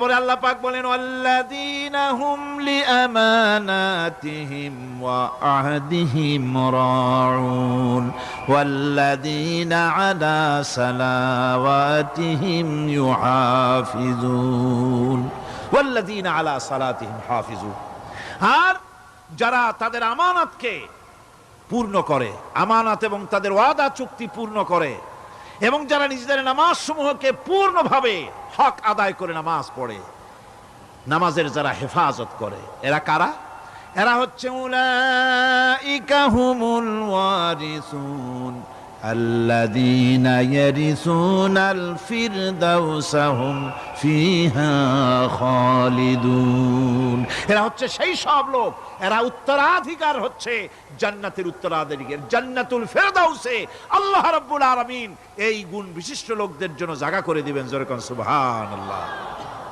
পরে আল্লাহ পাক বলেন ওয়াল্লাযীনা হুম লিআমানাতিহিম ওয়া আহদিহিম রাউন ওয়াল্লাযীনা আলা সালাওয়াতিহিম ইউহাফিজুন ওয়াল্লাযীনা আলা সালাতিহিম হাফিজুন। আর যারা তাদের আমানতকে পূর্ণ করে, আমানত এবং তাদের ওয়াদা চুক্তি পূর্ণ করে, এবং যারা নিজেদের নামাজ সমূহকে পূর্ণভাবে হক আদায় করে নামাজ পড়ে, নামাজের যারা হেফাজত করে, এরা কারা? এরা হচ্ছে উলাইকা হুমুল ওয়ারিসুন আল্লাযীনা ইয়ারিসুনাল ফিরদাউসা হুম ফিহা খালিদুন। এরা হচ্ছে সেই সব লোক, এরা উত্তরাধিকার হচ্ছে জান্নাতের উত্তরাধিকার, জান্নাতুল ফিরদাউসে আল্লাহ রাব্বুল আলামিন এই গুণ বিশিষ্ট লোকদের জন্য জায়গা করে দিবেন। জোরে কোন সুবহানাল্লাহ।